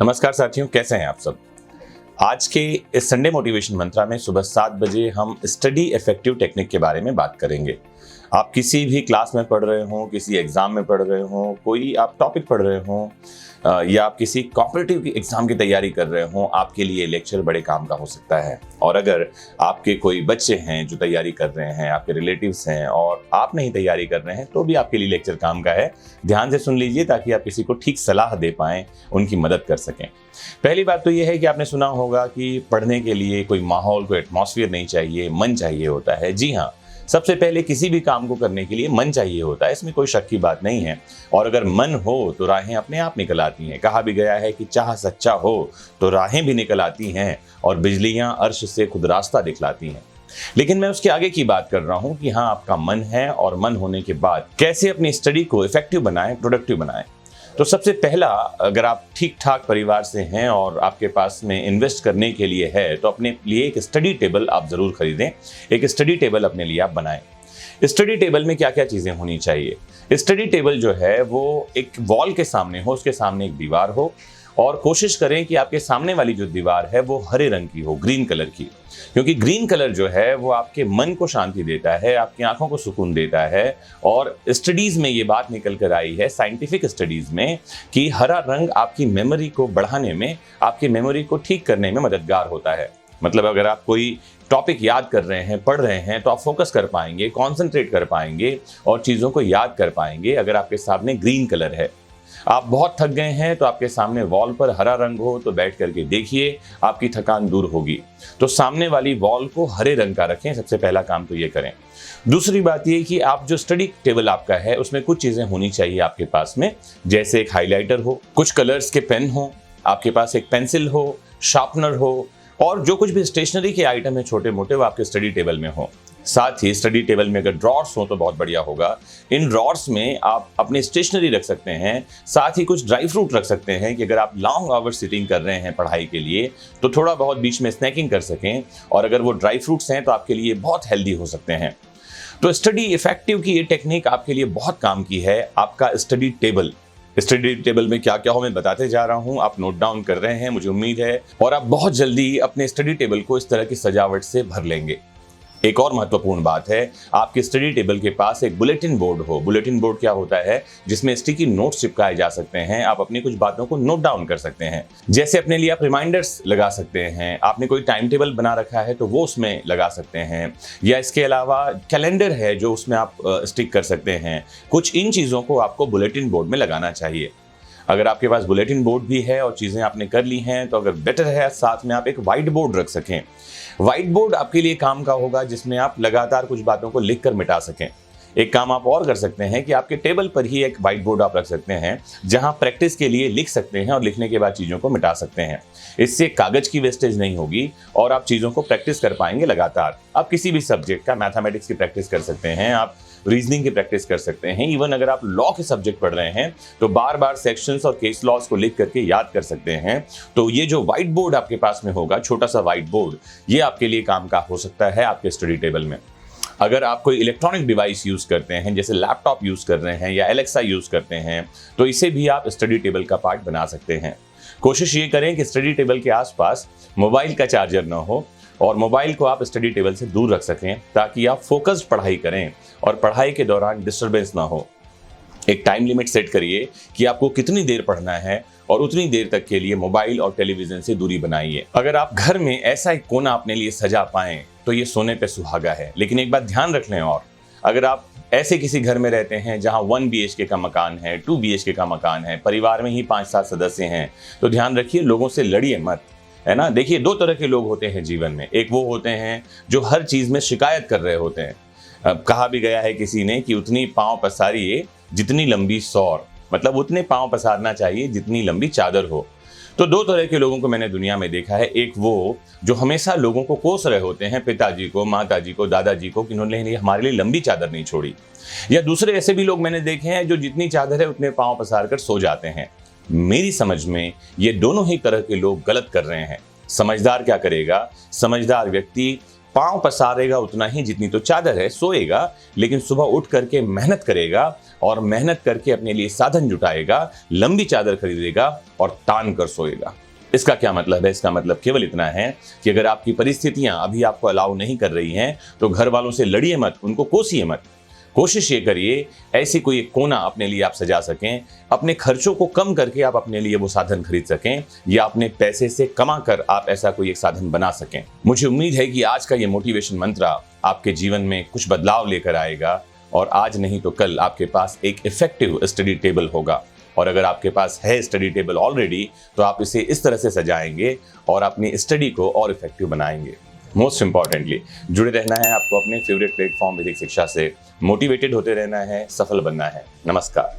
नमस्कार साथियों, कैसे हैं आप सब। आज के इस संडे मोटिवेशन मंत्रा में सुबह 7 बजे हम स्टडी इफेक्टिव टेक्निक के बारे में बात करेंगे। आप किसी भी क्लास में पढ़ रहे हो, किसी एग्जाम में पढ़ रहे हो, कोई आप टॉपिक पढ़ रहे हो या आप किसी कॉम्पिटिटिव की एग्जाम की तैयारी कर रहे हो, आपके लिए लेक्चर बड़े काम का हो सकता है। और अगर आपके कोई बच्चे हैं जो तैयारी कर रहे हैं, आपके रिलेटिव्स हैं और आप नहीं तैयारी कर रहे हैं, तो भी आपके लिए लेक्चर काम का है। ध्यान से सुन लीजिए ताकि आप किसी को ठीक सलाह दे पाएं, उनकी मदद कर सकें। पहली बात तो यह है कि आपने सुना होगा कि पढ़ने के लिए कोई माहौल, कोई एटमॉस्फेयर नहीं चाहिए, मन चाहिए होता है। जी हाँ, सबसे पहले किसी भी काम को करने के लिए मन चाहिए होता है, इसमें कोई शक की बात नहीं है। और अगर मन हो तो राहें अपने आप निकल आती हैं। कहा भी गया है कि चाह सच्चा हो तो राहें भी निकल आती हैं और बिजलियां अर्श से खुद रास्ता दिखलाती हैं। लेकिन मैं उसके आगे की बात कर रहा हूं कि हाँ, आपका मन है और मन होने के बाद कैसे अपनी स्टडी को इफेक्टिव बनाएं, प्रोडक्टिव बनाएं। तो सबसे पहला, अगर आप ठीक ठाक परिवार से हैं और आपके पास में इन्वेस्ट करने के लिए है, तो अपने लिए एक स्टडी टेबल आप जरूर खरीदें। एक स्टडी टेबल अपने लिए आप बनाएं। स्टडी टेबल में क्या क्या चीजें होनी चाहिए। स्टडी टेबल जो है वो एक वॉल के सामने हो, उसके सामने एक दीवार हो और कोशिश करें कि आपके सामने वाली जो दीवार है वो हरे रंग की हो, ग्रीन कलर की। क्योंकि ग्रीन कलर जो है वो आपके मन को शांति देता है, आपकी आंखों को सुकून देता है। और स्टडीज में ये बात निकल कर आई है, साइंटिफिक स्टडीज में, कि हरा रंग आपकी मेमोरी को बढ़ाने में, आपकी मेमोरी को ठीक करने में मददगार होता है। मतलब अगर आप कोई टॉपिक याद कर रहे हैं, पढ़ रहे हैं, तो आप फोकस कर पाएंगे, कॉन्सेंट्रेट कर पाएंगे और चीज़ों को याद कर पाएंगे अगर आपके सामने ग्रीन कलर है। आप बहुत थक गए हैं तो आपके सामने वॉल पर हरा रंग हो तो बैठ करके देखिए, आपकी थकान दूर होगी। तो सामने वाली वॉल को हरे रंग का रखें, सबसे पहला काम तो ये करें। दूसरी बात ये कि आप जो स्टडी टेबल आपका है उसमें कुछ चीजें होनी चाहिए आपके पास में, जैसे एक हाइलाइटर हो, कुछ कलर्स के पेन हो, आपके पास एक पेंसिल हो, शार्पनर हो और जो कुछ भी स्टेशनरी के आइटम है छोटे मोटे, वो आपके स्टडी टेबल में हो। साथ ही स्टडी टेबल में अगर ड्रॉर्स हो तो बहुत बढ़िया होगा। इन ड्रॉर्स में आप अपनी स्टेशनरी रख सकते हैं, साथ ही कुछ ड्राई फ्रूट रख सकते हैं कि अगर आप लॉन्ग आवर सिटिंग कर रहे हैं पढ़ाई के लिए तो थोड़ा बहुत बीच में स्नैकिंग कर सकें। और अगर वो ड्राई फ्रूट्स हैं तो आपके लिए बहुत हेल्दी हो सकते हैं। तो स्टडी इफेक्टिव की ये टेक्निक आपके लिए बहुत काम की है। आपका स्टडी टेबल में क्या क्या हो मैं बताते जा रहा हूं, आप नोट डाउन कर रहे हैं, मुझे उम्मीद है, और आप बहुत जल्दी अपने स्टडी टेबल को इस तरह की सजावट से भर लेंगे। एक और महत्वपूर्ण बात है, आपके स्टडी टेबल के पास एक बुलेटिन बोर्ड हो। बुलेटिन बोर्ड क्या होता है? जिसमें स्टिकी नोट्स चिपकाए जा सकते हैं। आप अपनी कुछ बातों को नोट डाउन कर सकते हैं। जैसे अपने लिए आप रिमाइंडर्स लगा सकते हैं, आपने कोई टाइम टेबल बना रखा है तो वो उसमें लगा सकते हैं, या इसके अलावा कैलेंडर है जो उसमें आप स्टिक कर सकते हैं। कुछ इन चीज़ों को आपको बुलेटिन बोर्ड में लगाना चाहिए। अगर आपके पास बुलेटिन बोर्ड भी है और चीज़ें आपने कर ली हैं तो अगर बेटर है साथ में आप एक व्हाइट बोर्ड रख सकें। व्हाइट बोर्ड आपके लिए काम का होगा जिसमें आप लगातार कुछ बातों को लिख कर मिटा सकें। एक काम आप और कर सकते हैं कि आपके टेबल पर ही एक व्हाइट बोर्ड आप रख सकते हैं जहां प्रैक्टिस के लिए लिख सकते हैं और लिखने के बाद चीज़ों को मिटा सकते हैं। इससे कागज की वेस्टेज नहीं होगी और आप चीज़ों को प्रैक्टिस कर पाएंगे लगातार। आप किसी भी सब्जेक्ट का, मैथमेटिक्स की प्रैक्टिस कर सकते हैं, आप रीजनिंग की प्रैक्टिस कर सकते हैं। इवन अगर आप लॉ के सब्जेक्ट पढ़ रहे हैं तो बार बार सेक्शंस और केस लॉज को लिख करके याद कर सकते हैं। तो ये जो व्हाइट बोर्ड आपके पास में होगा, छोटा सा व्हाइट बोर्ड, ये आपके लिए काम का हो सकता है आपके स्टडी टेबल में। अगर आप कोई इलेक्ट्रॉनिक डिवाइस यूज करते हैं, जैसे लैपटॉप यूज कर रहे हैं या एलेक्सा यूज करते हैं, तो इसे भी आप स्टडी टेबल का पार्ट बना सकते हैं। कोशिश ये करें कि स्टडी टेबल के आसपास मोबाइल का चार्जर ना हो और मोबाइल को आप स्टडी टेबल से दूर रख सकें ताकि आप फोकस्ड पढ़ाई करें और पढ़ाई के दौरान डिस्टरबेंस ना हो। एक टाइम लिमिट सेट करिए कि आपको कितनी देर पढ़ना है और उतनी देर तक के लिए मोबाइल और टेलीविजन से दूरी बनाइए। अगर आप घर में ऐसा एक कोना अपने लिए सजा पाएं तो ये सोने पे सुहागा है। लेकिन एक बात ध्यान रख लें, और अगर आप ऐसे किसी घर में रहते हैं जहां 1 BHK का मकान है, 2 BHK का मकान है, परिवार में ही 5-7 सदस्य हैं, तो ध्यान रखिए, लोगों से लड़िए मत, है ना। देखिए, 2 तरह के लोग होते हैं जीवन में। एक वो होते हैं जो हर चीज में शिकायत कर रहे होते हैं। कहा भी गया है किसी ने कि उतनी पांव पसारिए जितनी लंबी सौर, मतलब उतने पांव पसारना चाहिए जितनी लंबी चादर हो। तो 2 तरह के लोगों को मैंने दुनिया में देखा है। एक वो जो हमेशा लोगों को कोस रहे होते हैं, पिताजी को, माताजी को, दादाजी को, कि उन्होंने हमारे लिए लंबी चादर नहीं छोड़ी। या दूसरे ऐसे भी लोग मैंने देखे हैं जो जितनी चादर है उतने पांव पसार कर सो जाते हैं। मेरी समझ में ये दोनों ही तरह के लोग गलत कर रहे हैं। समझदार क्या करेगा? समझदार व्यक्ति पांव पसारेगा उतना ही जितनी तो चादर है सोएगा, लेकिन सुबह उठ करके मेहनत करेगा और मेहनत करके अपने लिए साधन जुटाएगा, लंबी चादर खरीदेगा और तान कर सोएगा। इसका क्या मतलब है? इसका मतलब केवल इतना है कि अगर आपकी परिस्थितियां अभी आपको अलाउ नहीं कर रही हैं तो घर वालों से लड़िए मत, उनको कोसिए मत। कोशिश ये करिए ऐसी कोई एक कोना अपने लिए आप सजा सकें, अपने खर्चों को कम करके आप अपने लिए वो साधन खरीद सकें, या अपने पैसे से कमा कर आप ऐसा कोई एक साधन बना सकें। मुझे उम्मीद है कि आज का ये मोटिवेशन मंत्र आपके जीवन में कुछ बदलाव लेकर आएगा और आज नहीं तो कल आपके पास एक इफेक्टिव स्टडी टेबल होगा। और अगर आपके पास है स्टडी टेबल ऑलरेडी तो आप इसे इस तरह से सजाएंगे और अपनी स्टडी को और इफेक्टिव बनाएंगे। मोस्ट इंपॉर्टेंटली जुड़े रहना है आपको अपने फेवरेट प्लेटफॉर्म वैदिक शिक्षा से, मोटिवेटेड होते रहना है, सफल बनना है। नमस्कार।